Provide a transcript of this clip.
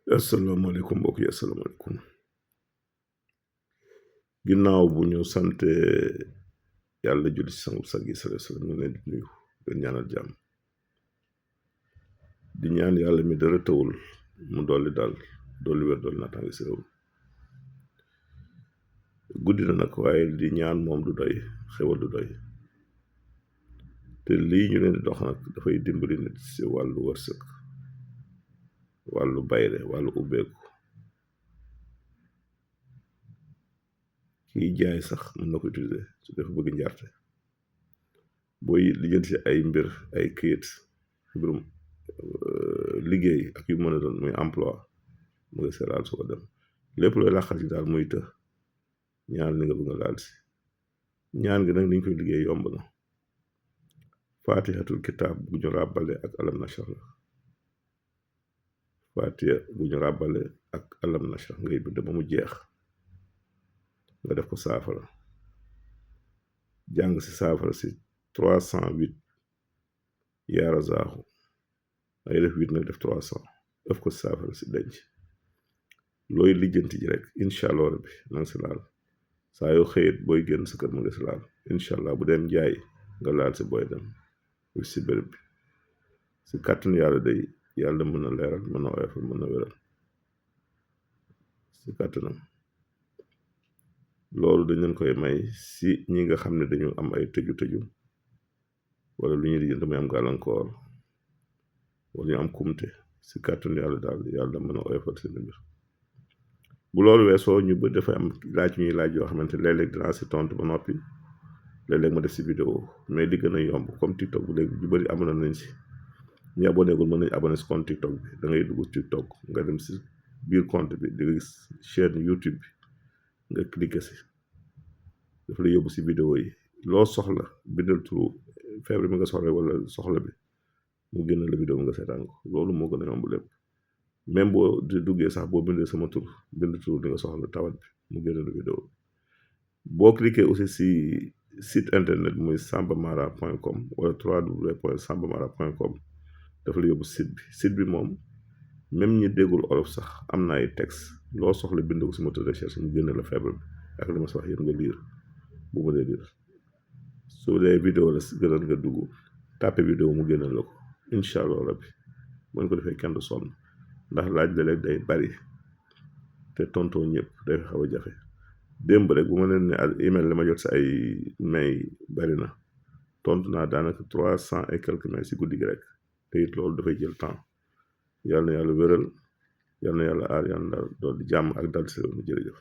asalaamaaleykum mbokk yi asalaamaaleykum ginnaaw bu ñu sante yàlla julli ci sangu sag yi sallallahu alayhi wa sallam ñu leen di nuyu leen ñaanal jàmm di ñaan yàlla mi dara tawul mu dolli daal dolli wér dolli naataange si réew guddi na nag waaye di ñaan moom du doy xewal du doy te lii ñu leen di dox nag dafay dimbali nit si wàllu wërsëg wàllu bayre wàllu ubbeeku kiy jaay sax mën na ko utiliser su dafa bëgg njarte booy lijjanti ay mbir ay këyit mbirum liggéey ak yu mën a doon muy emploi mu nga see laal su ko dem lépp looy làqal ci daal muy të ñaan li nga bëgg nga laal si ñaan gi nag niñ koy liggéey yomb na faatihatul kitaab bu ñu ràbbale ak alam nashrah faatiha bu ñu ràbbale ak alam nashrah ngay bind ba mu jeex nga def ko saafara jàng si saafara si 308 yaa razaaxu ay def 8 nag def 300 def ko saafara si denc looy lijjanti ji rek incha allah rabbi nanga si laal saa yoo xëyit booy génn sa kër mu nga si laal incha allah bu dem jaay nga laal si booy dem si béréb bi si kàttanu yàlla day yàlla mën na leeral mën na oyofal mën na wéral si kàttanam loolu dañ leen koy may si ñi nga xam ne dañu am ay tëju wala lu ñuy lijjanti muy am gàllankoor wala ñu am kumte si kàttanu yàlla daal yàlla mën a oyofal seen mbir bu loolu weesoo ñu bëri dafay am laaj ñuy laaj yoo xamante léeg-léeg dinaa si tontu ba noppi léeg-léeg ma def si vidéo mais li gën a yomb comme TikTok bu léegi ñu bëri abonné nañ si ñi abonné gul mën nañ abonné si compte TikTok bi da ngay dugg TikTok nga dem si biir compte bi di nga gis chaîne YouTube bi nga cliqué si dafa la yóbbu si vidéo yi loo soxla bindal turu feebar bi nga soxla wala soxla bi mu génn la vidéo bi nga seetaan ko loolu moo gën a yomb lépp même boo di duggee sax boo bindee sama tur bind tur di nga soxla tawat bi mu génn la vidéo boo cliqué aussi si site internet muy sambamara.com wala www.sambamara.com dafa la yóbbu site bi moom même ñi déggul olof sax am na ay texte loo soxla bind ko si moteur de recherche mu génn la feebar bi ak li ma si wax yéen nga liir bu ma dee liir su dee vidéo la gënal nga dugg tàppe vidéo mu génnal la ko incha allah rabbi mën ko defee kenn du sonn ndax laaj la léeg day bari te tontoo ñëpp day xaw a jafe démb rek bu ma leen ne email la ma jot si ay mail bari na tontu naa daanaka 300 et quelques mails si guddi gi rek te it loolu dafay jël temps yàlla na yàlla wéral yàlla na yàlla aar yàlla na doon di jàmm ak dal si réew mi jërëjëf